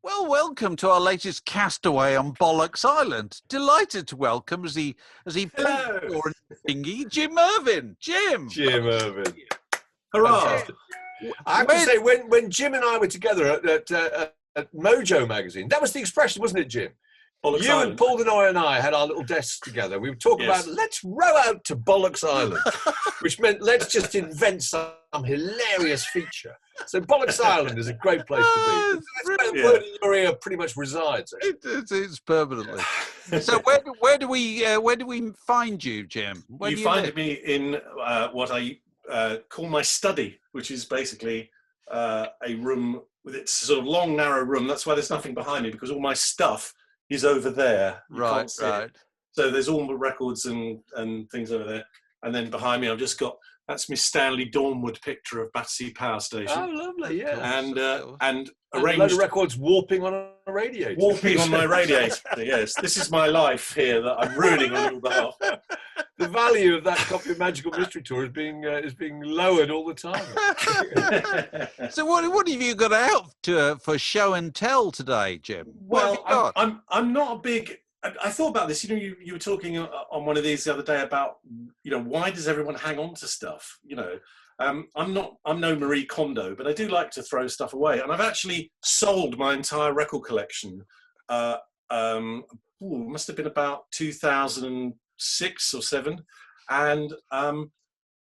Well, welcome to our latest castaway on Bollocks Island. Delighted to welcome as he thingy, Jim Irvin. Jim Irvin. Hurrah! I have to say, when Jim and I were together at Mojo magazine, that was the expression, wasn't it, Jim? Bollocks you Island. and Paul Denoy and I had our little desks together. We would talk about, let's row out to Bollocks Island, which meant let's just invent some hilarious feature. So Bollocks Island is a great place to be. That's where the word in your ear pretty much resides. It's permanently. So where do we find you, Jim? Where you do find live? me in what I call my study, which is basically a room with its sort of long, narrow room. That's why there's nothing behind me, because all my stuff is over there. You can't see it. So there's all the records and things over there. And then behind me, I've just got, that's Miss Stanley Dawnwood picture of Battersea Power Station. Oh, lovely, yeah. And a arranged load of records warping on a radiator. Warping on my radiator, yes. This is my life here that I'm ruining on your behalf. The value of that copy of Magical Mystery Tour is being lowered all the time. So what have you got out for show and tell today, Jim? Well, I'm not a big. I thought about this. You were talking on one of these the other day about why does everyone hang on to stuff? I'm no Marie Kondo, but I do like to throw stuff away, and I've actually sold my entire record collection. Must have been about 2006 or 7, and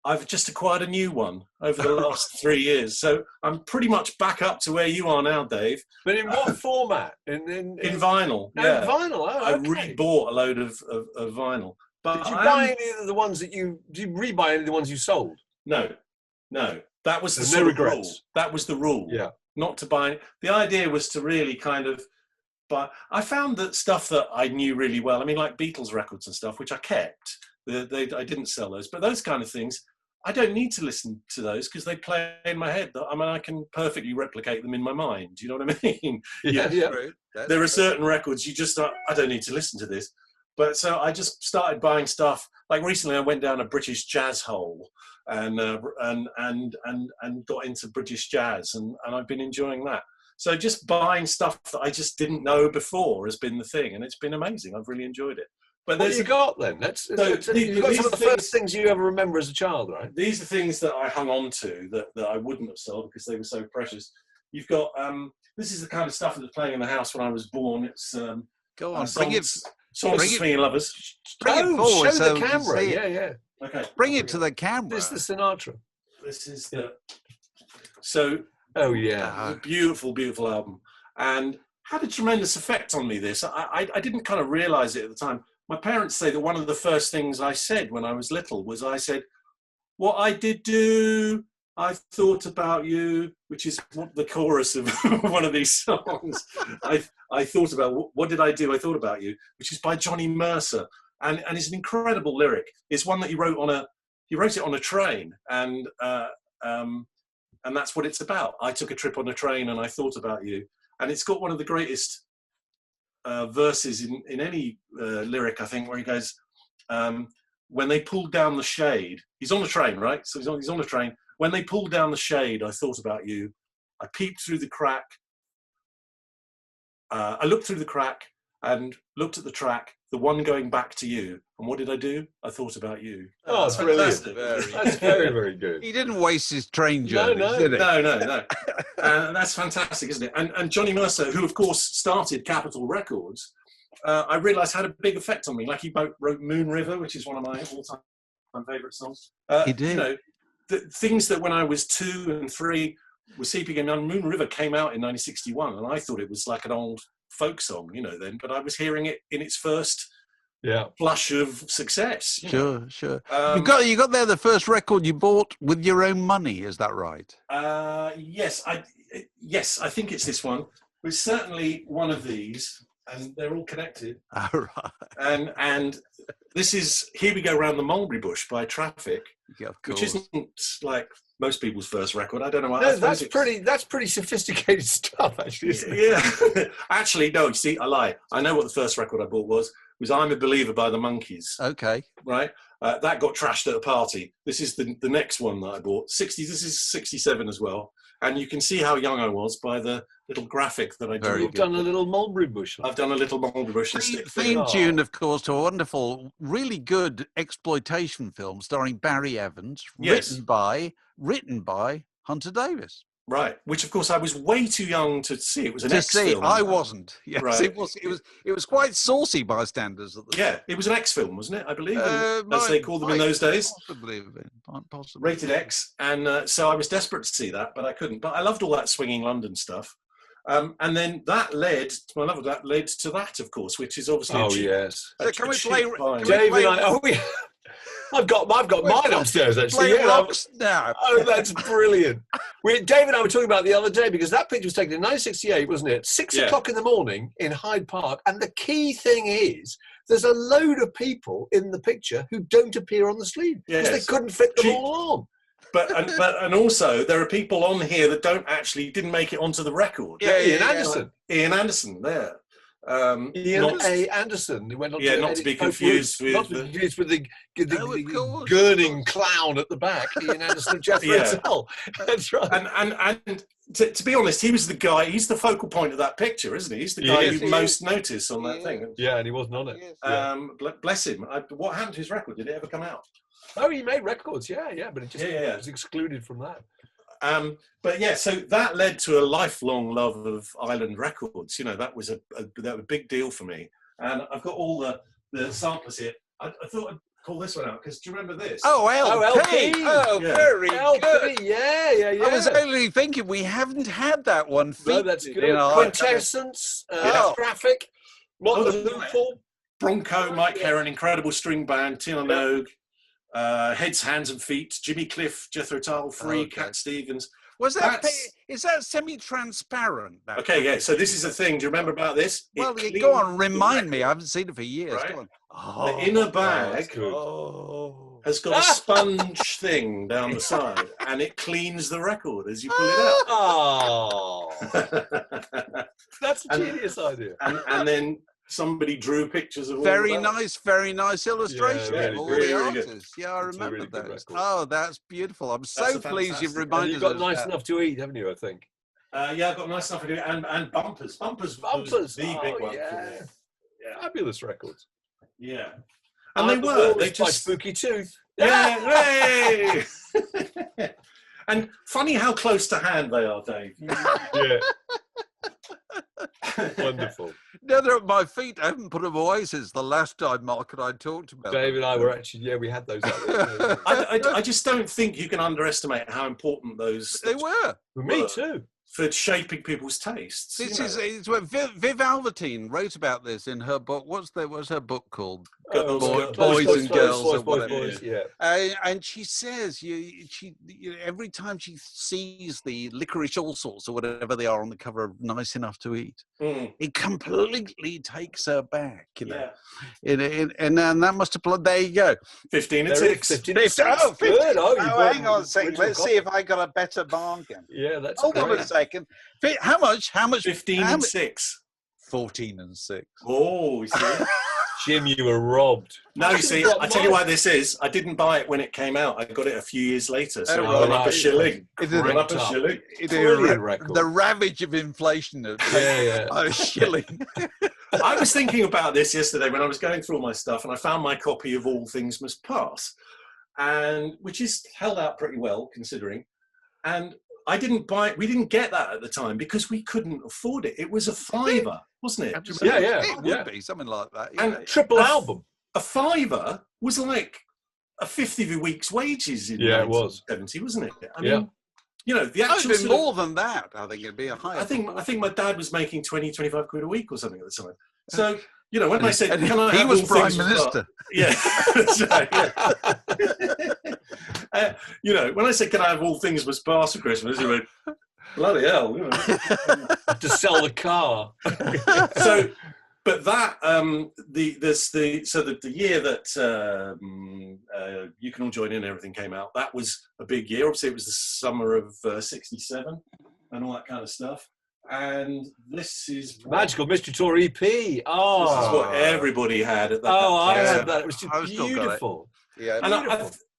I've just acquired a new one over the last 3 years. So I'm pretty much back up to where you are now, Dave. But in what format? In vinyl. Yeah. In vinyl. Oh, okay. I rebought a load of vinyl. But did you buy any of the ones did you rebuy any of the ones you sold? No. That was the rule. That was the rule. Yeah. Not to buy. The idea was to really kind of. But I found that stuff that I knew really well. I mean, like Beatles records and stuff, which I kept. I didn't sell those, but those kind of things, I don't need to listen to those because they play in my head. I mean, I can perfectly replicate them in my mind. You know what I mean? Yeah. There are certain records you just I don't need to listen to this. But so I just started buying stuff. Like recently, I went down a British jazz hole and got into British jazz, and I've been enjoying that. So just buying stuff that I just didn't know before has been the thing, and it's been amazing. I've really enjoyed it. But what have you got then? You've got some of the first things you ever remember as a child, right? These are things that I hung on to that I wouldn't have sold because they were so precious. You've got this is the kind of stuff that was playing in the house when I was born. It's go on, bring it. Songs of Swinging Lovers. Bring it forward. Show the camera. Yeah. Okay. Bring it to the camera. This is the Sinatra. This is the. So. Oh yeah. Beautiful, beautiful album, and had a tremendous effect on me. This I didn't kind of realize it at the time. My parents say that one of the first things I said when I was little was I said, "What I did do, I thought about you," which is the chorus of one of these songs. I thought about what did I do? I thought about you, which is by Johnny Mercer, and it's an incredible lyric. It's one that he wrote it on a train, and that's what it's about. I took a trip on a train and I thought about you, and it's got one of the greatest verses in any lyric, I think, where he goes, when they pulled down the shade, he's on the train, right? So he's on the train. When they pulled down the shade, I thought about you. I peeped through the crack. I looked through the crack and looked at the track, the one going back to you. And what did I do? I thought about you. Oh, that's brilliant. That's very, very good. He didn't waste his train journey, did he? No. That's fantastic, isn't it? And Johnny Mercer, who, of course, started Capitol Records, I realised had a big effect on me. Like he wrote Moon River, which is one of my all-time favourite songs. He did. The things that when I was 2 and 3 were seeping in. Moon River came out in 1961, and I thought it was like an old folk song, then. But I was hearing it in its first flush of success. Sure. You got there the first record you bought with your own money. Is that right? Yes, I think it's this one. It's certainly one of these, and they're all connected. All right. And this is Here We Go Round the Mulberry Bush by Traffic, which isn't like most people's first record. I don't know why. No, that's pretty sophisticated stuff, actually. Isn't it? Yeah. Actually, no. You see, I lie. I know what the first record I bought was I'm a Believer by the Monkees. Okay. Right. That got trashed at a party. This is the next one that I bought. This is 67 as well. And you can see how young I was by the little graphic that I do. You've done a little mulberry bush. I've done a little mulberry bush. Theme tune, of course, to a wonderful, really good exploitation film starring Barry Evans, Yes. written by Hunter Davis. Right, which of course I was way too young to see. It was an X film. I wasn't. Yes, right. It was quite saucy by standards at the time. Yeah, it was an X film, wasn't it? I believe, as they called them in those days. Possibly. Rated X, and so I was desperate to see that, but I couldn't. But I loved all that swinging London stuff, and then that led. My love of that led to that, of course, which is obviously. Yes. So can we play? David, I've got mine upstairs actually. Now. Oh, that's brilliant. David and I were talking about it the other day because that picture was taken in 1968, wasn't it? 6 o'clock in the morning in Hyde Park. And the key thing is there's a load of people in the picture who don't appear on the sleeve because they couldn't fit them all on. And also there are people on here that didn't make it onto the record. Yeah, Ian Anderson. Ian Anderson there. Ian A. Anderson, who went on not to be confused with the gurning clown at the back, Ian Anderson and Jethro Tull. That's right. And to be honest, he was the guy. He's the focal point of that picture, isn't he? He's the guy you most notice on that thing. Yeah, and he wasn't on it. Bless him. What happened to his record? Did it ever come out? Oh, he made records. Yeah, but it just was excluded from that. But yeah, so that led to a lifelong love of Island records. You know, that was a big deal for me. And I've got all the samplers here. I thought I'd pull this one out because do you remember this? Oh, LP. Oh, very good. Yeah. I was only thinking we haven't had that one. No, that's good. Quintessence, graphic, not the Hoople. Bronco, Mike Heron, incredible string band, Tina Nogue. Heads, Hands and Feet, Jimmy Cliff, Jethro Tull, Free, Cat Stevens. Is that semi-transparent? Okay, yeah. So this is the thing. Do you remember about this? Well, go on, remind me. I haven't seen it for years. Right? Go The on. inner bag has got a sponge thing down the side, and it cleans the record as you pull it out. Oh, that's a genius idea. And then somebody drew pictures of all very of that. very nice illustration of all the artists. Good. Yeah, I remember really those. Oh, that's beautiful. I'm so pleased you've reminded us. You've got nice enough to eat, haven't you? I think. Yeah, I've got nice enough to do it, and bumpers. Bumpers. The big one. Yeah. Fabulous records. Yeah. And they were. They just by Spooky Tooth. Yeah. Hey. And funny how close to hand they are, Dave. Yeah. Wonderful. No, they're at my feet. I haven't put them away since the last time Mark and I talked about Dave them. and I were actually, we had those. I just don't think you can underestimate how important those. They were. Me too. For shaping people's tastes. This is what Viv Albertine wrote about this in her book. What's her book called? Boys and Girls, or whatever. And she says, every time she sees the licorice all sorts or whatever they are on the cover of Nice Enough to Eat, it completely takes her back. You know, and that must apply. There you go. 15 and 6. 15 and 6. Oh, 15. Oh, hang on a second. Let's see if I got a better bargain. Yeah, that's. Hold on a second. How much? 15 and 6. 14 and 6. Oh, you see. Jim, you were robbed. No, you see, I tell you why this is. I didn't buy it when it came out. I got it a few years later, so it went up a shilling. The ravage of inflation of a shilling. I was thinking about this yesterday when I was going through all my stuff, and I found my copy of All Things Must Pass, and which is held out pretty well considering. And I didn't buy it. We didn't get that at the time because we couldn't afford it. It was a £5, wasn't it? It would be something like that. Yeah. And triple album. A £5 was like a fifth of a week's wages in 1970, wasn't it? I mean, you know, the actual it'd be more than that. I think it'd be a higher. I think my dad was making 20-25 quid a week or something at the time. So, you know, when I said, "Can I?" He have was all Prime things Minister. Yeah, that's right, yeah. You know, when I said, "Can I have all things must pass for Christmas?" He went, "Bloody hell!" You know. To sell the car. So, but that the year that You Can All Join In and everything came out, that was a big year. Obviously, it was the summer of '67 and all that kind of stuff. And this is Magical Mystery Tour EP. Oh, this is what everybody had at that. I had that. It was just beautiful. Yeah, and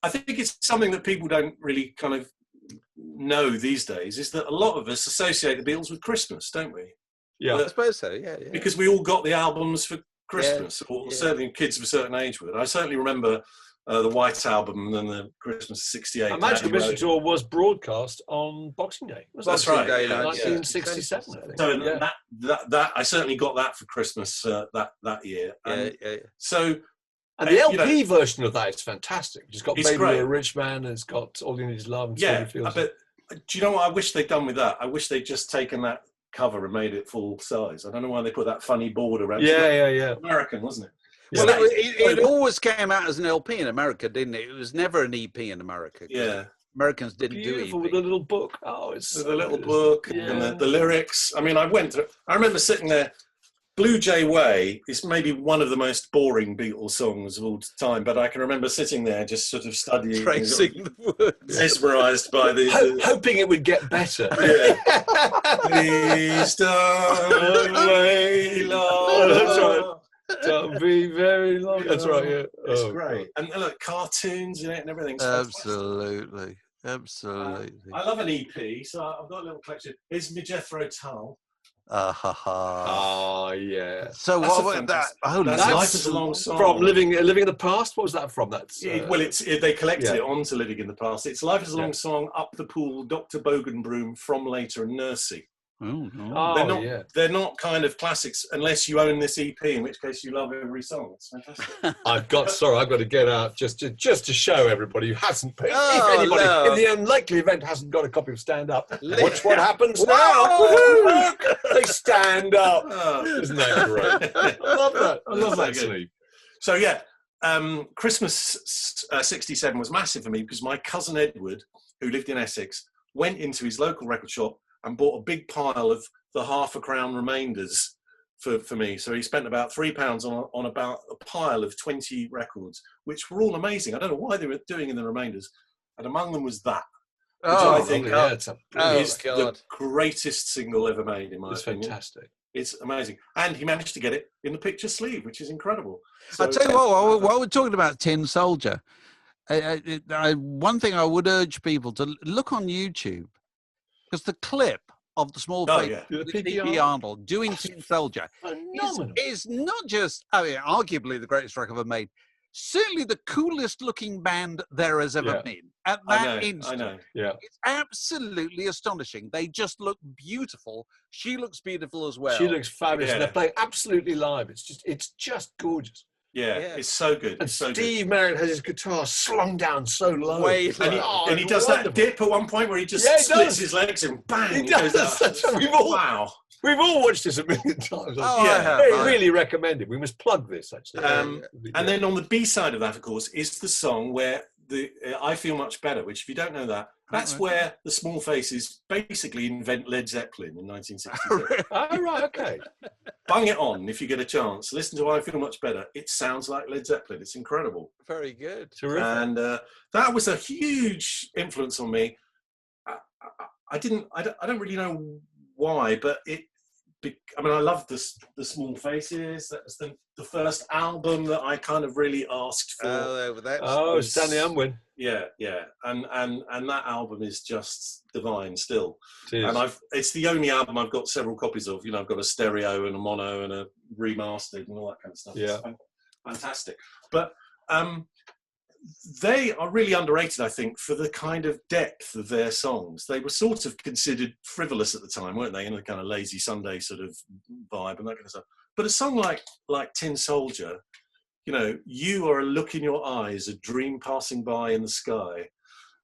I think it's something that people don't really kind of know these days is that a lot of us associate the Beatles with Christmas, don't we? Yeah, I suppose so. Yeah. Because we all got the albums for Christmas, or certainly kids of a certain age would. I certainly remember the White Album and the Christmas '68. And Magical Mystery Tour was broadcast on Boxing Day. That's right, Day, 1967. I think. So that I certainly got that for Christmas that year. And so. And the LP version of that is fantastic. It's got Baby You're a Rich Man, and it's got All You Need Is Love. And but do you know what I wish they'd done with that? I wish they'd just taken that cover and made it full size. I don't know why they put that funny board around. Yeah. American, wasn't it? Well, it always came out as an LP in America, didn't it? It was never an EP in America. Yeah. Americans didn't do it. With a little book. The little book and the lyrics. I mean, I remember sitting there. Blue Jay Way is maybe one of the most boring Beatles songs of all time, but I can remember sitting there just sort of studying, tracing the words, mesmerised by hoping it would get better. Please don't wait long. That's right. Don't be very long. That's right. Yeah, it's great. And look, cartoons in it and everything. Absolutely. I love an EP, so I've got a little collection. Here's my Jethro Tull. Oh yeah. So what was that? That's Life is a Long Song. From Living in the Past. What was that from? That's they collected it onto Living in the Past. It's Life is a Long Song, Up the Pool, Dr. Bogenbroom, From Later, and Nursey. They're not kind of classics unless you own this EP, in which case you love every song. It's fantastic. I've got to get out just to show everybody who hasn't. If anybody in the unlikely event hasn't got a copy of Stand Up, watch what happens now. Look, they stand up. Isn't that great? I love that. I love that, Steve. So Christmas '67 was massive for me because my cousin Edward, who lived in Essex, went into his local record shop and bought a big pile of the half a crown remainders for me. So he spent about £3 on about a pile of 20 records, which were all amazing. I don't know why they were doing in the remainders. And among them was that, which I think is the greatest single ever made, in my opinion. It's fantastic. It's amazing. And he managed to get it in the picture sleeve, which is incredible. So, I'll tell you what, while we're talking about Tin Soldier, one thing I would urge people to look on YouTube, because the clip of the small face with P.P. Arnold doing Tin Soldier is not just, arguably the greatest record ever made, certainly the coolest looking band there has ever been. At that instant, it's absolutely astonishing. They just look beautiful. She looks beautiful as well. She looks fabulous. And they're playing absolutely live. It's just gorgeous. Yeah, it's so good. And Steve Marriott has his guitar slung down so low. And he does that dip at one point where he just splits his legs and bang. He does. We've all watched this a million times. I really recommend it. We must plug this, actually. And then on the B side of that, of course, is the song where I Feel Much Better, which if you don't know that, that's where the Small Faces basically invent Led Zeppelin in 1962. Oh, right, okay. Bung it on if you get a chance. Listen to I Feel Much Better. It sounds like Led Zeppelin. It's incredible. Very good. Terrific. And that was a huge influence on me. I don't really know why, but I love the Small Faces. That was the first album that I kind of really asked for. Stanley Unwin. Yeah. And that album is just divine still. And it's the only album I've got several copies of. I've got a stereo and a mono and a remastered and all that kind of stuff. Yeah. It's fantastic. But they are really underrated, I think, for the kind of depth of their songs. They were sort of considered frivolous at the time, weren't they? In a kind of lazy Sunday sort of vibe and that kind of stuff. But a song like Tin Soldier, you are a look in your eyes, a dream passing by in the sky.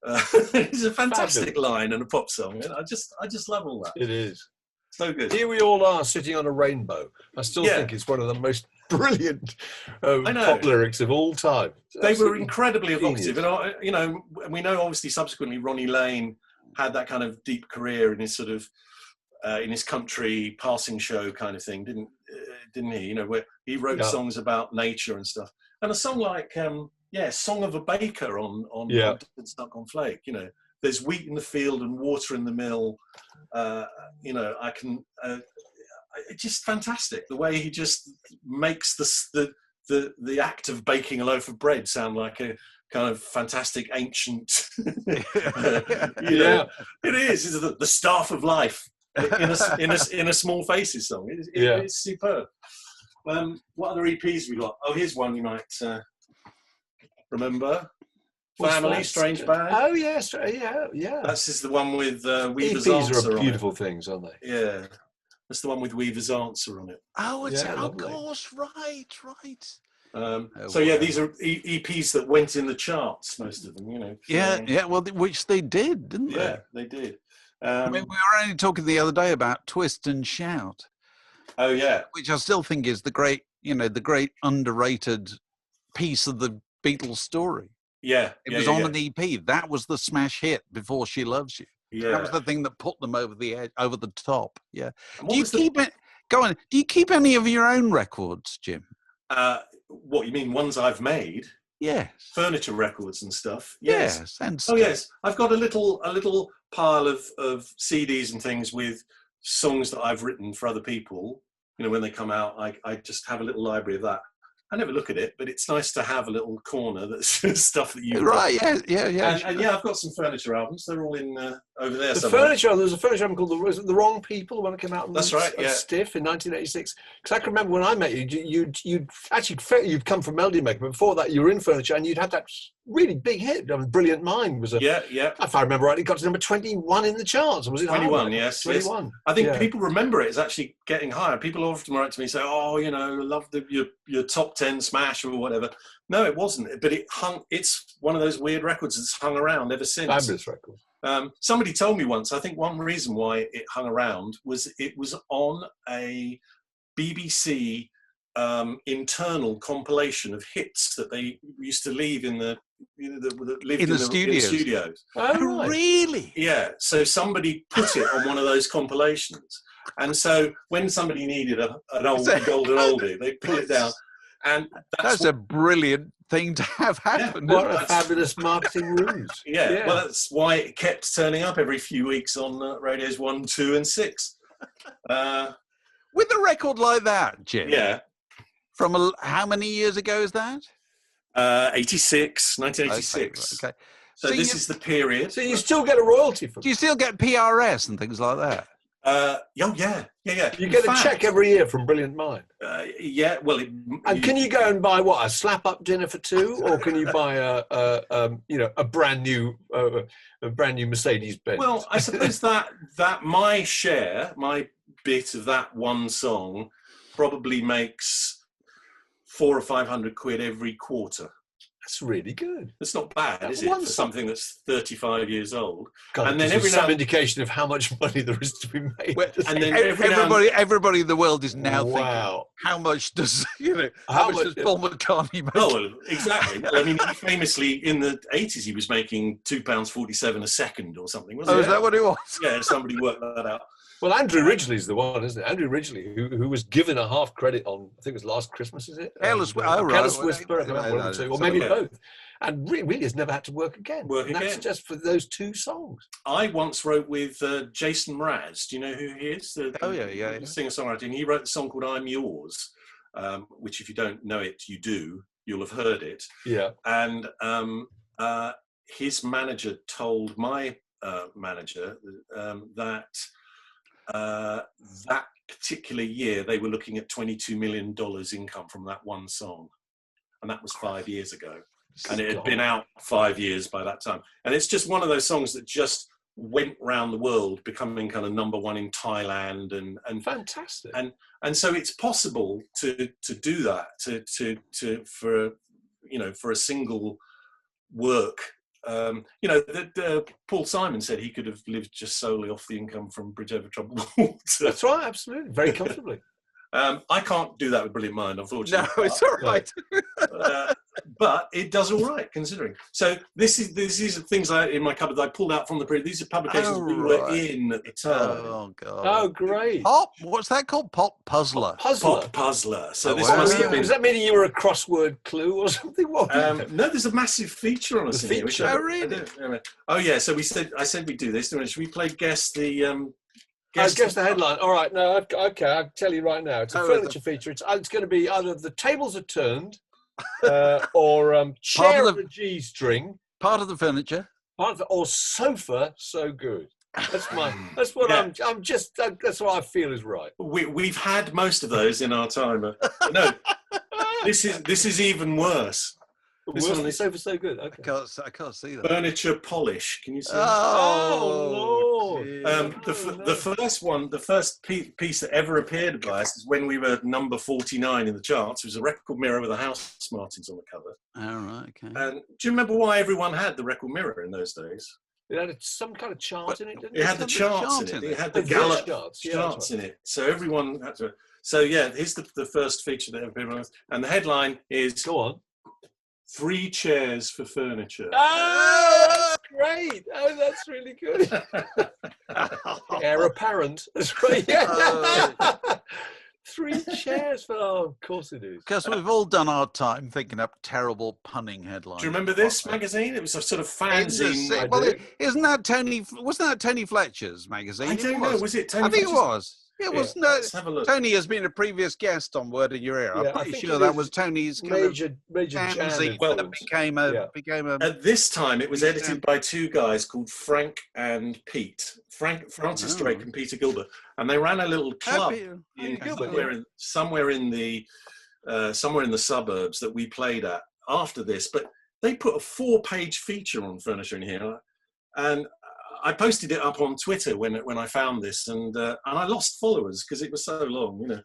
It's a fantastic line and a pop song. And I just love all that. It is. So good. Here we all are sitting on a rainbow. I still think it's one of the most brilliant pop lyrics of all time. They were incredibly evocative. And, we know obviously subsequently Ronnie Lane had that kind of deep career in his sort of, in his country passing show kind of thing, didn't he? Where he wrote songs about nature and stuff. And a song like, Song of a Baker on Stuck on Flake, there's wheat in the field and water in the mill. It's just fantastic the way he just makes the act of baking a loaf of bread sound like a kind of fantastic ancient. You know, it is. It's the staff of life in a Small Faces song. It's superb. What other EPs we got? Oh, here's one you might remember. Family, Strange Band. Oh yes, yeah. That's just the one with Weaver's EPs Answer are on beautiful it. things, aren't they? Yeah, that's the one with Weaver's Answer on it. Oh, it's of lovely. course, right. So yeah, these are EPs that went in the charts, most of them, you know. Yeah, well, which they did, didn't they? Yeah, they did. I mean, we were only talking the other day about Twist and Shout. Oh yeah, which I still think is the great underrated piece of the Beatles story. Yeah, it was on an EP. That was the smash hit before She Loves You. Yeah, that was the thing that put them over the edge, over the top. Yeah. Do you keep it? Go on. Do you keep any of your own records, Jim? What you mean? Ones I've made? Yes. Furniture records and stuff. Yes. And stuff. Oh yes, I've got a little pile of CDs and things with songs that I've written for other people. You know, when they come out, I just have a little library of that. I never look at it, but it's nice to have a little corner that's stuff that you've right. got. Yeah. And yeah, I've got some furniture albums. They're all in over there. There's a furniture album called The Wrong People, when it came out. That's right. Yeah. Stiff in 1986. Because I can remember when I met you, you'd come from Melody Maker, but before that you were in furniture, and you'd had that really big hit. Brilliant Mind was yeah. If I remember right, it got to number 21 in the charts. Was it 21? Yes, 21. Yes. I think people remember it. It's actually getting higher. People often write to me and say, "Oh, you know, I love your top 10 smash or whatever." No, it wasn't. But it hung. It's one of those weird records that's hung around ever since. Fabulous record. Somebody told me once. I think one reason why it hung around was it was on a BBC internal compilation of hits that they used to leave in the studios. Oh, right. Really? Yeah. So somebody put it on one of those compilations, and so when somebody needed an old golden oldie, they pull it down, and that's a brilliant thing to have happen. What a fabulous marketing ruse! Yeah. Well, that's why it kept turning up every few weeks on radios 1, 2, and 6. With a record like that, Jim. Yeah. From how many years ago is that? 1986. Okay. So this is the period. So you still get a royalty from it? Do you still get PRS and things like that? Yeah. You get a check every year from Brilliant Mind. Yeah. Well, can you go and buy a slap-up dinner for two, or can you buy a brand new Mercedes Benz? Well, I suppose that my bit of that one song probably makes 400 or 500 quid every quarter. That's really good. That's not bad, is it, for something that's 35 years old? God, and then some indication of how much money there is to be made. And then everybody in the world is now thinking, how much does how much does Paul McCartney make? Oh, well, exactly. Well, I mean, famously in the 80s, he was making £2.47 a second or something. Wasn't is that what it was? Yeah, somebody worked that out. Well, Andrew Ridgeley's the one, isn't it? Andrew Ridgeley, who was given a half credit on, I think it was Last Christmas, is it? Careless Whisper, or maybe both. And really has never had to work again. That's just for those two songs. I once wrote with Jason Mraz. Do you know who he is? Singer-songwriter. And he wrote the song called I'm Yours, which if you don't know it, you'll have heard it. Yeah. And his manager told my manager that that particular year they were looking at $22 million income from that one song, and that was 5 years ago, and it had been out 5 years by that time. And it's just one of those songs that just went round the world, becoming kind of number one in Thailand and fantastic. And so it's possible to do that for a single work. Paul Simon said he could have lived just solely off the income from Bridge Over Troubled Water. That's right, absolutely, very comfortably. I can't do that with Brilliant Mind, unfortunately. No, it's all right. But it does all right, considering. So these are things in my cupboard that I pulled out from the period. These are publications we were in at the time. Oh, God. Oh, great. What's that called? Pop Puzzler. Pop Puzzler. So this must have been... Does that mean you were a crossword clue or something? No, there's a massive feature on us in here. Oh, really? Oh, yeah. So I said we'd do this. Should we play Guess the... Guess the headline. All right. No, okay. I'll tell you right now. It's a furniture feature. It's going to be either The Tables Are Turned, or chair of the G-string. Part of the furniture. Or sofa, so good. That's what that's what I feel is right. We've had most of those in our time. No, this is even worse. This one is so good. Okay. I can't see that. Furniture polish. Can you see that? Oh Lord! The first piece that ever appeared by us is when we were number 49 in the charts. It was a record mirror with a house martins on the cover. All right, okay. And do you remember why everyone had the record mirror in those days? It had some kind of chart in it, didn't it? It had the charts in it. It had the Gallup charts in it. So everyone had to. So yeah, here's the first feature that everyone has. And the headline is, go on, 3 chairs for furniture. Oh, that's great. Oh, that's really good. Heir apparent. That's right. Yeah. 3 chairs for, of course it is. Because we've all done our time thinking up terrible punning headlines. Do you remember this magazine? It was a sort of fanzine. Wasn't that Tony Fletcher's magazine? I don't know. Was it Tony Fletcher's? I think Fletcher's? it was. It was let's have a look. Tony has been a previous guest on Word in Your Ear. I'm pretty sure that was Tony's major jam. Well, that became a. At this time, it was edited by 2 guys called Frank and Pete. Francis Drake and Peter Gilbert, and they ran a little club somewhere in the suburbs that we played at after this. But they put a 4-page feature on furniture in here, and I posted it up on Twitter when I found this, and I lost followers because it was so long, you know.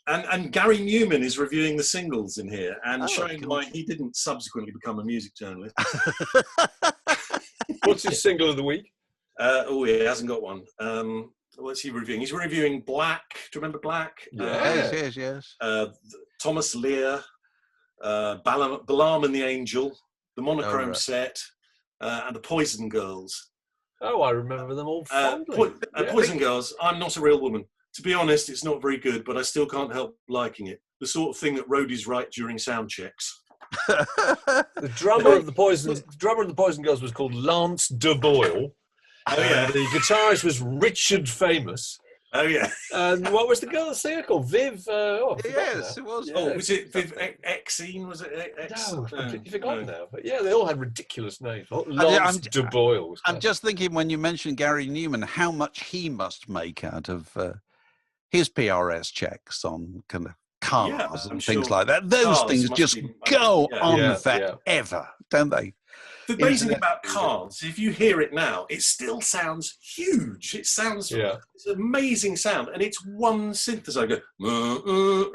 And Gary Newman is reviewing the singles in here and showing why he didn't subsequently become a music journalist. What's his single of the week? He hasn't got one. What's he reviewing? He's reviewing Black. Do you remember Black? Yes. Thomas Lear, Balaam and the Angel, the Monochrome Set. And the Poison Girls. Oh, I remember them all fondly. Poison Girls, I'm Not a Real Woman. To be honest, it's not very good, but I still can't help liking it. The sort of thing that roadies write during sound checks. The drummer of the Poison Girls was called Lance de Boyle. Oh yeah. The guitarist was Richard Famous. Oh yeah. And what was the girl's singer called? Viv. Yes, it was. Yeah. Oh, was it Viv Exene? Was it X? No, completely forgotten now. But yeah, they all had ridiculous names. Lance de Boyle. I'm just thinking when you mentioned Gary Newman, how much he must make out of his PRS checks on kind of cars and things like that. Those things just go on forever, don't they? The amazing thing about cars, if you hear it now, it still sounds huge. It sounds, it's an amazing sound, and it's one synthesizer. Oh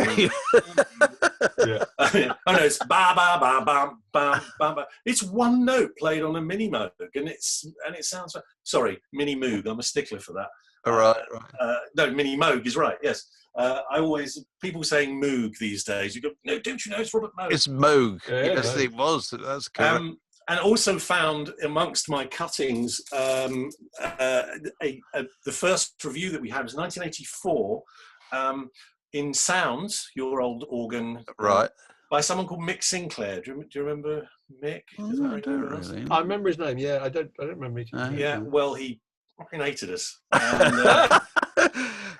no, it's ba ba ba ba ba ba ba. It's one note played on a mini Moog, and it sounds. Sorry, mini Moog. I'm a stickler for that. All right. No, mini Moog is right. Yes. People saying Moog these days. You go, no, don't you know it's Robert Moog? It's Moog. Yes, it was. That's correct. And also found amongst my cuttings, the first review that we had was 1984 in Sounds, your old organ, right? By someone called Mick Sinclair. Do you remember Mick? I don't really. I remember his name. Yeah, I don't remember meeting him. Yeah, well, he fucking hated us.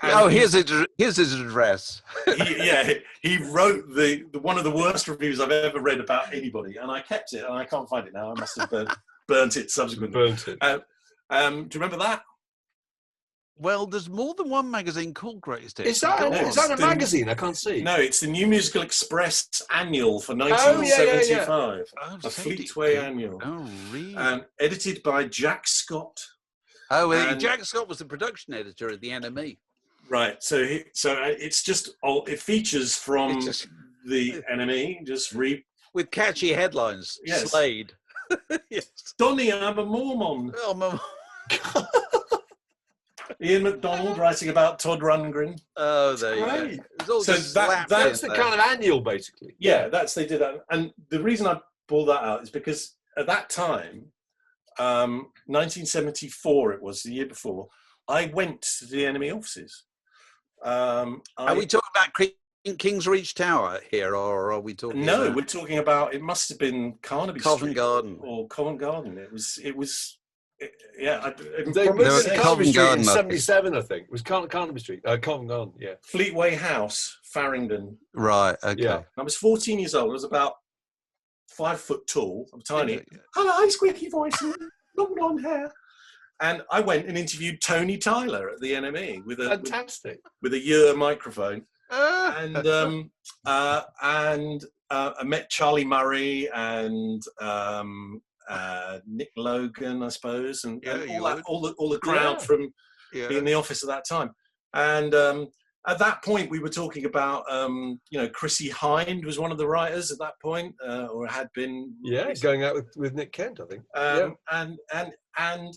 And, here's his address. He wrote the one of the worst reviews I've ever read about anybody, and I kept it, and I can't find it now. I must have burnt it subsequently. Do you remember that? Well, there's more than one magazine called Greatest Hits. Is that a magazine? I can't see. No, it's the New Musical Express annual for 1975. A Fleetway annual. Oh, really? Edited by Jack Scott. Oh, Jack Scott was the production editor at the NME. Right, so it's just it features from the NME, with catchy headlines. Yes. Slade. Yes. Donny, I'm a Mormon. Oh, Ian MacDonald writing about Todd Rundgren. Oh, there you go. So that's the kind of annual, basically. Yeah, they did that, and the reason I pulled that out is because at that time, 1974, it was the year before, I went to the NME offices. Are we talking about King's Reach Tower here, or are we talking? No, we're talking about. It must have been Carnaby Covent Street Garden or Covent Garden. It was They moved to Carnaby Street Garden, in '77, I think. It was Carnaby Street, Covent Garden, yeah. Fleetway House, Farringdon. Right. Okay. Yeah. I was 14 years old. I was about 5 foot tall. I'm tiny. Hello, high squeaky voice, and long blonde hair. And I went and interviewed Tony Tyler at the NME with a Ure microphone. And I met Charlie Murray and Nick Logan, I suppose, and all the crowd from being in the office at that time. And at that point, we were talking about, Chrissie Hynde was one of the writers at that point, or had been. Yeah, going out with Nick Kent, I think. And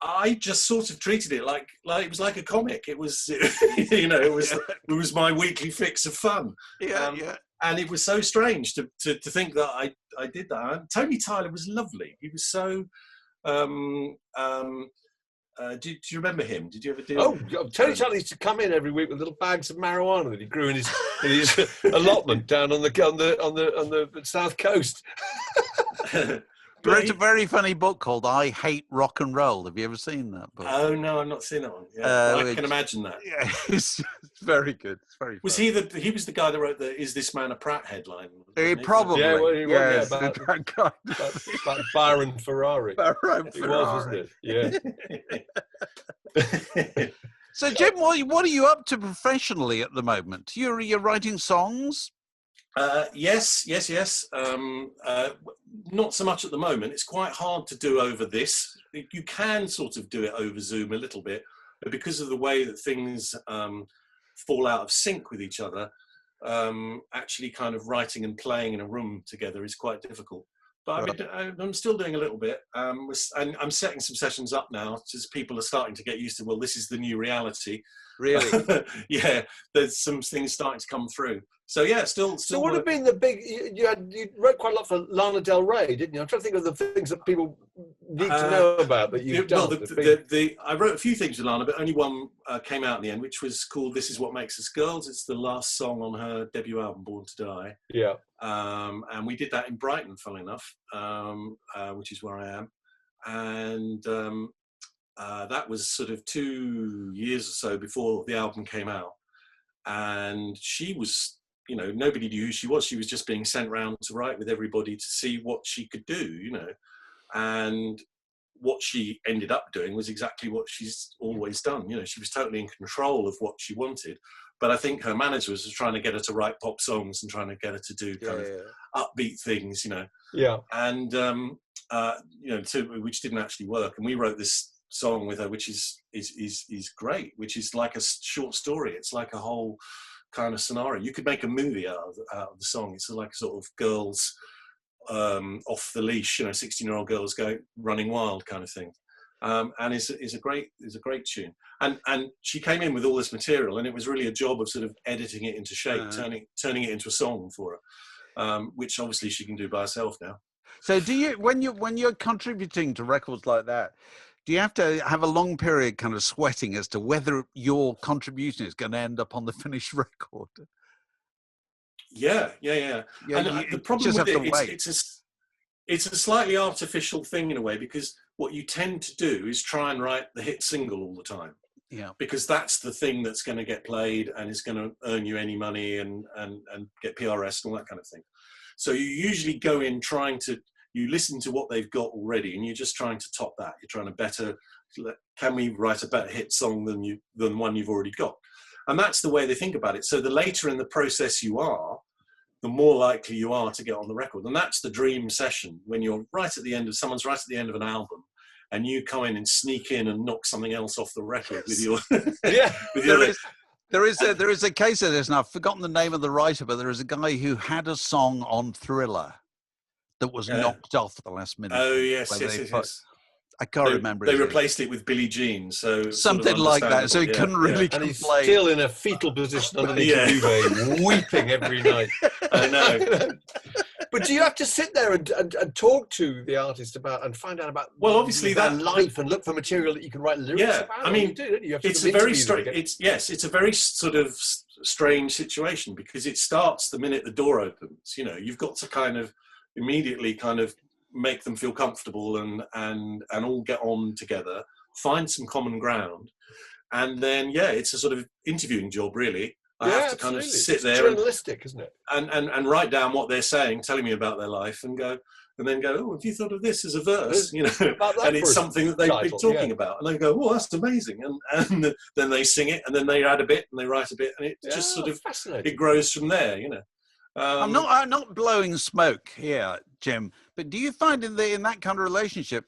I just sort of treated it like it was like a comic. It was, it was my weekly fix of fun. And it was so strange to think that I did that. And Tony Tyler was lovely. He was so. Do you remember him? Did you ever do? Oh, Tony Tyler used to come in every week with little bags of marijuana that he grew in his allotment down on the south coast. He wrote a very funny book called "I Hate Rock and Roll." Have you ever seen that book? Oh no, I've not seen that one. Yeah, I can imagine that. Yeah, it's very good. It's very. Was funny. he was the guy that wrote the "Is This Man a Pratt" headline? Probably. Yeah, well, he was, about Byron Ferrari. Byron Ferrari. It was, wasn't it? Yeah. So, Jim, what are you up to professionally at the moment? You're writing songs. Yes. Not so much at the moment. It's quite hard to do over this. You can sort of do it over Zoom a little bit, but because of the way that things fall out of sync with each other, actually kind of writing and playing in a room together is quite difficult. But I'm still doing a little bit. And I'm setting some sessions up now, as people are starting to get used to, well, this is the new reality. Really? Yeah, there's some things starting to come through. So yeah, still. So what have been the big? You wrote quite a lot for Lana Del Ray, didn't you? I'm trying to think of the things that people need to know about that you've done. Well, I wrote a few things with Lana, but only one came out in the end, which was called "This Is What Makes Us Girls." It's the last song on her debut album, Born to Die. Yeah. And we did that in Brighton, funnily enough, which is where I am, and that was sort of 2 years or so before the album came out, and she was. Nobody knew who she was. She was just being sent round to write with everybody to see what she could do, and what she ended up doing was exactly what she's always done. She was totally in control of what she wanted, but I think her manager was trying to get her to write pop songs and trying to get her to do kind of upbeat things, Yeah. And, which didn't actually work. And we wrote this song with her, which is great, which is like a short story. It's like a whole kind of scenario. You could make a movie out of the song. It's like a sort of girls off the leash, 16-year-old girls running wild kind of thing. And is a great tune. And she came in with all this material, and it was really a job of sort of editing it into shape, turning it into a song for her, which obviously she can do by herself now. So do you, when you're contributing to records like that, do you have to have a long period kind of sweating as to whether your contribution is going to end up on the finished record? Yeah. And the problem with it's a slightly artificial thing in a way, because what you tend to do is try and write the hit single all the time. Yeah. Because that's the thing that's going to get played and is going to earn you any money and get PRS and all that kind of thing. So you usually go in you listen to what they've got already, and you're just trying to top that. You're trying to can we write a better hit song than one you've already got? And that's the way they think about it. So the later in the process you are, the more likely you are to get on the record. And that's the dream session, when you're someone's right at the end of an album, and you come in and sneak in and knock something else off the record with your There is a case of this, and I've forgotten the name of the writer, but there is a guy who had a song on Thriller that was knocked off at the last minute. Oh, yes. I can't remember. They replaced it with Billie Jean, so something like that. So he couldn't really complain. And he's still in a fetal position underneath the duvet, weeping every night. I know. But do you have to sit there and talk to the artist and find out about obviously their life, and look for material that you can write lyrics about? I mean, it's a very sort of strange situation, because it starts the minute the door opens. You've got to kind of immediately kind of make them feel comfortable and all get on together, find some common ground, and then it's a sort of interviewing job, really. I have to kind of sit there, journalistic, isn't it? And write down what they're saying, telling me about their life, and then go, oh, have you thought of this as a verse? You know, and it's something that they've been talking about, and they go, oh, that's amazing, and then they sing it, and then they add a bit, and they write a bit, and it just sort of it grows from there, you know. I'm not blowing smoke here, Jim, but do you find in that kind of relationship,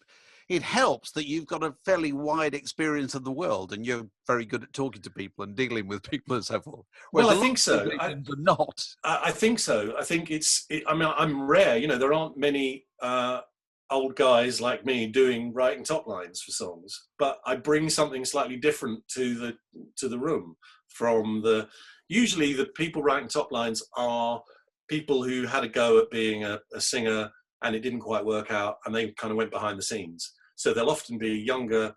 it helps that you've got a fairly wide experience of the world and you're very good at talking to people and dealing with people and so forth? Well, I think so. Not. I think so. I think I mean, I'm rare. You know, there aren't many old guys like me writing top lines for songs, but I bring something slightly different to the room. Usually the people writing top lines are people who had a go at being a singer and it didn't quite work out, and they kind of went behind the scenes. So they'll often be younger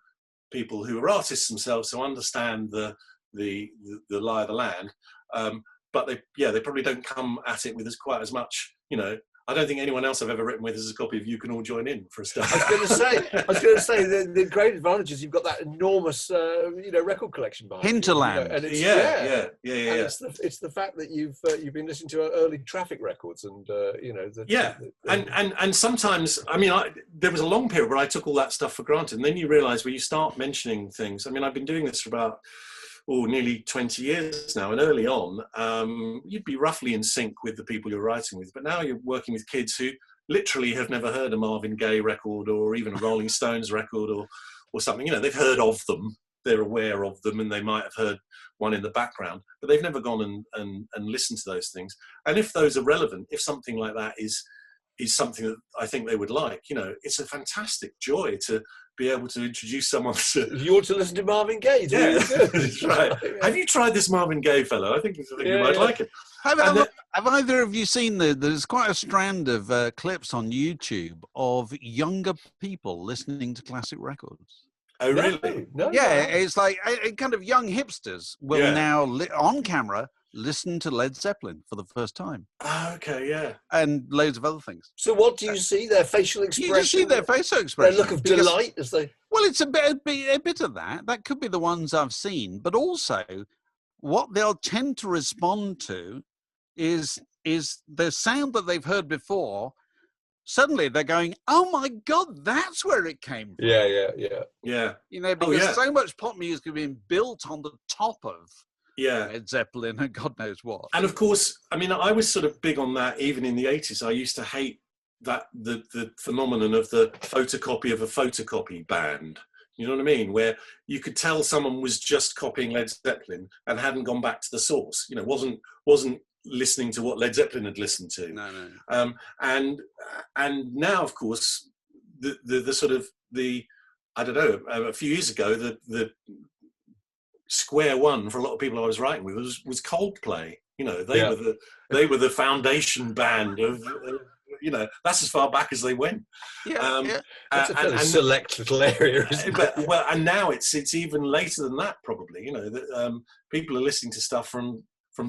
people who are artists themselves, who understand the lie of the land, but they probably don't come at it with quite as much, you know. I don't think anyone else I've ever written with has a copy of "You Can All Join In" for a start. I was going to say the great advantage is you've got that enormous record collection behind hinterland. You, and it's, yeah. And it's the fact that you've been listening to early Traffic records, and and sometimes, I mean, there was a long period where I took all that stuff for granted, and then you realise when you start mentioning things. I mean, I've been doing this for about nearly 20 years now, and early on you'd be roughly in sync with the people you're writing with, but now you're working with kids who literally have never heard a Marvin Gaye record or even a Rolling Stones record or something. You know, they've heard of them, they're aware of them, and they might have heard one in the background, but they've never gone and listened to those things. And if those are relevant, if something like that is something that I think they would like, you know, it's a fantastic joy to be able to introduce someone to... You ought to listen to Marvin Gaye. Yeah, that's right. Have you tried this Marvin Gaye fellow? I think you might like it. Have either of you seen there's quite a strand of clips on YouTube of younger people listening to classic records? Oh, really? No, it's like kind of young hipsters will now, on camera, listen to Led Zeppelin for the first time. Oh, okay, yeah. And loads of other things. So what do you see? Their facial expression? You just see their facial expression. Their look of delight as they... Well, it's a bit of that. That could be the ones I've seen. But also, what they'll tend to respond to is the sound that they've heard before. Suddenly they're going, oh my God, that's where it came from. Yeah. You know, because so much pop music has been built on the top of Led Zeppelin and God knows what. And of course, I mean, I was sort of big on that even in the 80s. I used to hate that the phenomenon of the photocopy of a photocopy band. You know what I mean? Where you could tell someone was just copying Led Zeppelin and hadn't gone back to the source. You know, wasn't listening to what Led Zeppelin had listened to. No. And now, of course, the sort of I don't know, a few years ago, the square one for a lot of people I was writing with was Coldplay. You know, they were the foundation band of you know, that's as far back as they went. That's a fairly select little area, isn't it? Well, and now it's even later than that, probably. You know, that people are listening to stuff from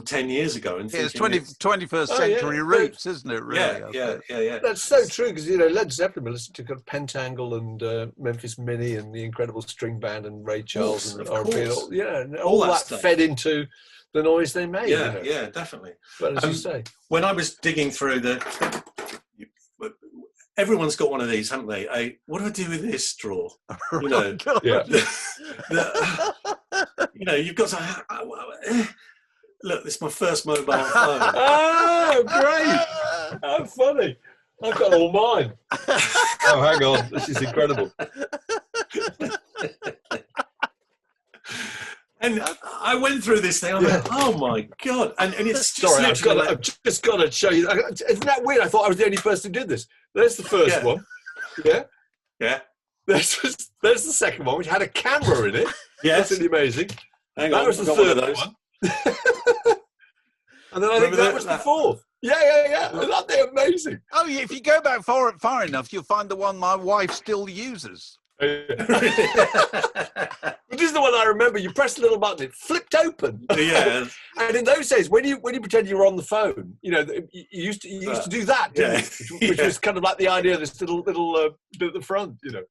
10 years ago and it's 21st century roots, isn't it? Really? Yeah. That's so true, because you know, Led Zeppelin listened to Pentangle and Memphis Minnie and the Incredible String Band and Ray Charles and all that stuff fed into the noise they made. Yeah, definitely. But as you say, when I was digging through everyone's got one of these, haven't they? What do I do with this drawer? You know, you know, you've got to. Look, this is my first mobile phone. Oh, great! How funny! I've got all mine. Oh, hang on, this is incredible. And I went through this thing. I'm like, oh my God! And it's just sorry. I've just got to show you. Isn't that weird? I thought I was the only person who did this. There's the first one. Yeah. There's the second one, which had a camera in it. Yes, that's really amazing. Hang on, that was the third one. And then I think that was the fourth. Yeah. Isn't that amazing? Oh, yeah. If you go back far enough, you'll find the one my wife still uses. This is the one I remember. You pressed a little button, it flipped open. Yeah. And in those days, when you pretend you were on the phone, you know, you used to do that, didn't you? Which was kind of like the idea of this little bit at the front, you know.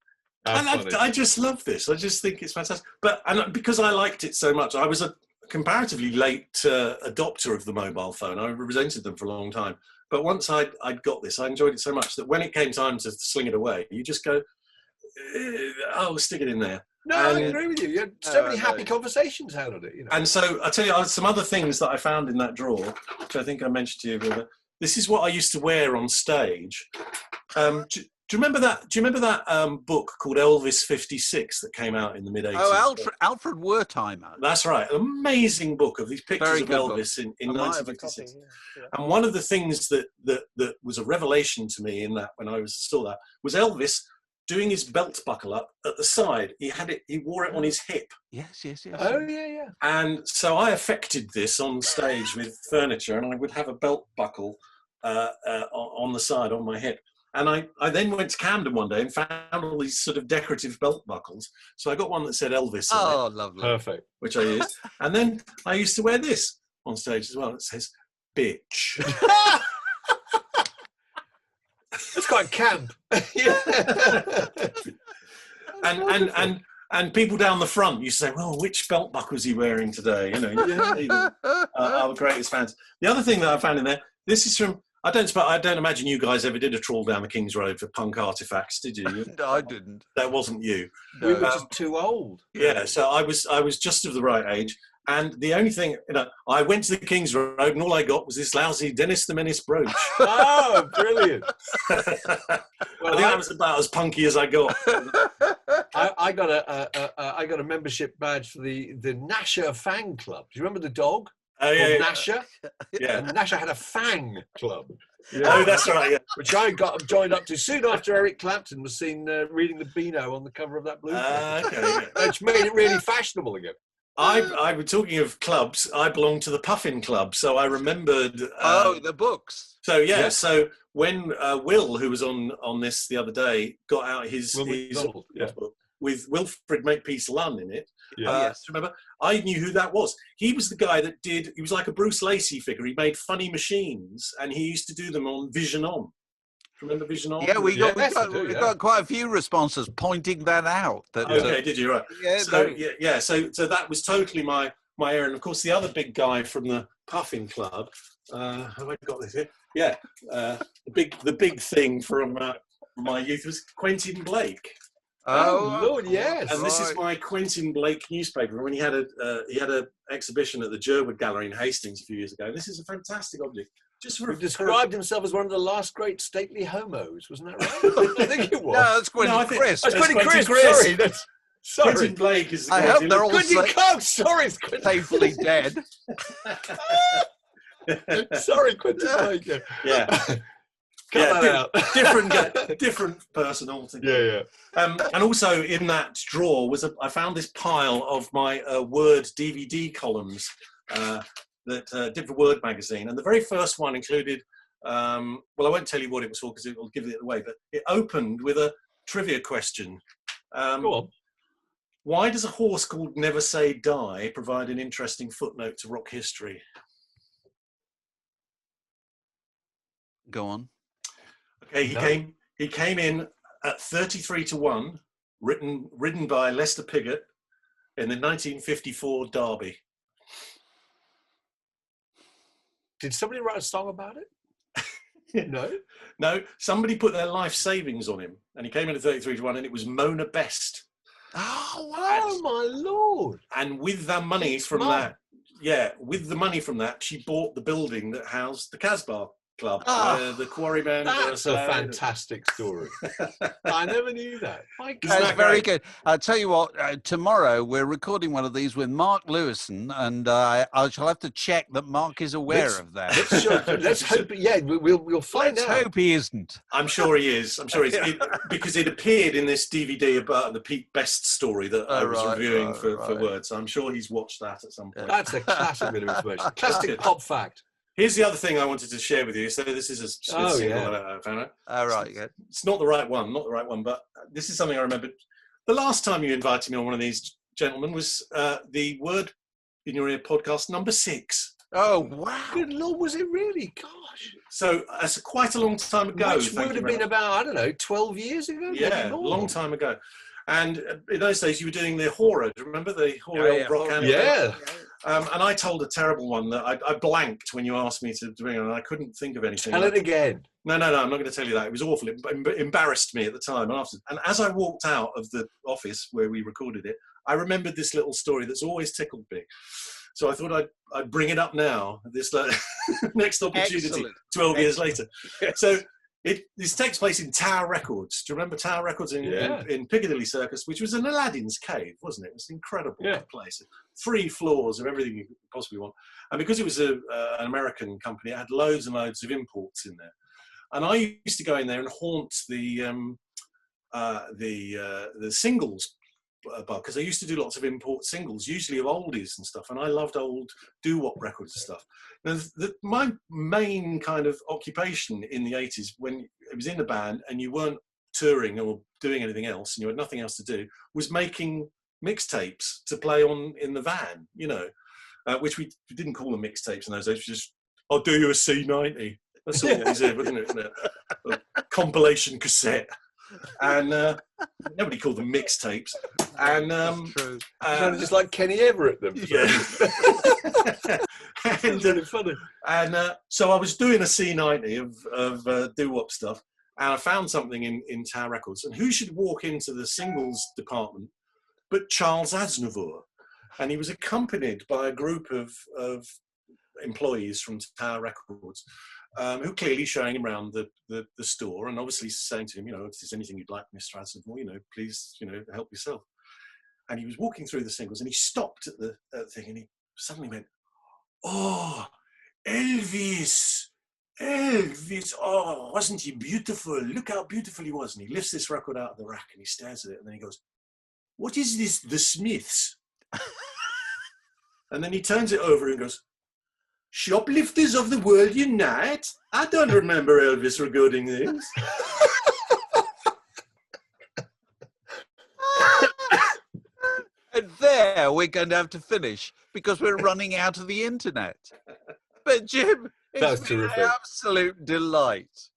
And I just love this. I just think it's fantastic. And because I liked it so much, I was a comparatively late adopter of the mobile phone. I resented them for a long time. But once I'd got this, I enjoyed it so much that when it came time to sling it away, you just go, "Oh, stick it in there." No, I agree with you. You had so many happy conversations out of it. You know? And so I tell you, some other things that I found in that drawer, which I think I mentioned to you. But this is what I used to wear on stage. Do you remember that? Do you remember that book called Elvis '56 that came out in the mid '80s? Oh, Alfred Wertheimer. That's right. An amazing book of these pictures of Elvis in 1956. Yeah. And one of the things that was a revelation to me in that when I saw that was Elvis doing his belt buckle up at the side. He wore it on his hip. Yes. Oh yeah. And so I affected this on stage with furniture, and I would have a belt buckle on the side on my hip. And I then went to Camden one day and found all these sort of decorative belt buckles. So I got one that said Elvis on it. Lovely. Perfect. Which I used. And then I used to wear this on stage as well. It says, bitch. It's quite camp. and people down the front, you say, well, which belt buckle is he wearing today? You know, our greatest fans. The other thing that I found in there, this is from, I don't imagine you guys ever did a trawl down the King's Road for punk artifacts, did you? No, I didn't. That wasn't you. No. We were just too old. Yeah, so I was just of the right age. And the only thing, I went to the King's Road and all I got was this lousy Dennis the Menace brooch. Oh, brilliant. Well, I think that was about as punky as I got. I got a membership badge for the Nasher Fang Club. Do you remember the dog? Oh, yeah. Nasher? Yeah. And Nasher had a Fang Club. Yeah. Oh, that's right, yeah. Which I got joined up to soon after Eric Clapton was seen reading the Beano on the cover of that blueprint. Okay, yeah. Which made it really fashionable again. I was talking of clubs. I belonged to the Puffin Club, so I remembered. The books. So yeah, so when Will, who was on this the other day, got out his book with Wilfred Makepeace Lunn in it. Yes. Remember, I knew who that was. He was the guy that he was like a Bruce Lacey figure. He made funny machines, and he used to do them on Vision On. Remember Vision On? Yeah, we got quite a few responses pointing that out. Okay, did you? Right. Yeah. So that was totally my area. And of course, the other big guy from the Puffin Club. Have I got this here? Yeah. The big thing from my youth was Quentin Blake. Oh Lord, yes. And this is my Quentin Blake newspaper. When he had a exhibition at the Jerwood Gallery in Hastings a few years ago. This is a fantastic object. He described himself as one of the last great stately homos, wasn't that right? I think it was. No, that's Quentin Chris. That's Quentin Chris. Sorry. Quentin Blake is the I hope they're all sorry, safely dead. Sorry, Quentin Blake. Yeah. Different person altogether. Yeah. And also in that drawer I found this pile of my Word DVD columns that did for Word magazine, and the very first one included. Well, I won't tell you what it was for because it will give it away. But it opened with a trivia question. Go on. Why does a horse called Never Say Die provide an interesting footnote to rock history? Go on. Okay, he came in at 33-1, ridden by Lester Piggott in the 1954 Derby. Did somebody write a song about it? No. Somebody put their life savings on him, and he came in at 33-1, and it was Mona Best. Oh wow, my lord! And with the money from that, she bought the building that housed the Casbah Club, the Quarrymen. That's a fantastic story. I never knew that. That's very good. I'll tell you what, tomorrow we're recording one of these with Mark Lewison, and I shall have to check that Mark is aware of that. Let's hope, we'll find out. Let's hope he isn't. I'm sure he is. Because it appeared in this DVD about the Pete Best story that I was reviewing for Word, so I'm sure he's watched that at some point. That's a classic bit of information. Classic pop fact. Here's the other thing I wanted to share with you. So this is a single that I found out. All right, good. It's not the right one, but this is something I remembered. the last time you invited me on one of these, gentlemen, was the Word in Your Ear podcast number 6. Oh, wow. Good Lord, was it really? Gosh. So that's quite a long time ago. Which would have been about, I don't know, 12 years ago? Yeah, a long time ago. And in those days, you were doing the horror. Do you remember the horror rock anime? Yeah. And I told a terrible one that I blanked when you asked me to do it, and I couldn't think of anything. Tell it again. No, I'm not going to tell you that. It was awful. It embarrassed me at the time. And as I walked out of the office where we recorded it, I remembered this little story that's always tickled me. So I thought I'd bring it up now, this next opportunity. Excellent. 12 years later. Yes. So this takes place in Tower Records. Do you remember Tower Records in Piccadilly Circus, which was an Aladdin's cave, wasn't it? It was an incredible place. 3 floors of everything you could possibly want. And because it was an American company, it had loads and loads of imports in there. And I used to go in there and haunt the singles bar, because I used to do lots of import singles, usually of oldies and stuff, and I loved old doo-wop records and stuff. Now, my main kind of occupation in the 80s, when it was in a band and you weren't touring or doing anything else and you had nothing else to do, was making mixtapes to play on in the van, you know, which we didn't call them mixtapes in those days. Just, I'll do you a C90. That's all it is, wasn't it? A compilation cassette. And nobody called them mixtapes. And true. Sounded just like Kenny Everett. Them. Yeah. And really funny. And so I was doing a C90 of doo-wop stuff, and I found something in Tower Records. And who should walk into the singles department but Charles Aznavour? And he was accompanied by a group of employees from Tower Records. Who clearly showing him around the store, and obviously saying to him, you know, if there's anything you'd like, Mr. Aznavour, you know, please, you know, help yourself. And he was walking through the singles, and he stopped at the thing, and he suddenly went, "Oh, Elvis, oh, wasn't he beautiful? Look how beautiful he was." And he lifts this record out of the rack, and he stares at it, and then he goes, "What is this, the Smiths?" And then he turns it over and goes, "Shoplifters of the World Unite? I don't remember Elvis recording this." And there we're going to have to finish because we're running out of the internet. But Jim, it's been an absolute delight.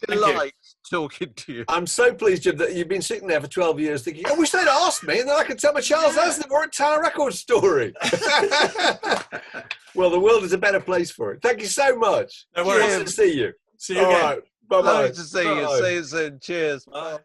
Delight talking to you. I'm so pleased, Jim, that you've been sitting there for 12 years thinking, I wish they'd asked me, and then I could tell my Charles Aznavour and Tower Records story. Well, the world is a better place for it. Thank you so much. No worries. Nice to see you. See you again. All right. Bye-bye. Nice to see you. See you soon. Cheers. Bye.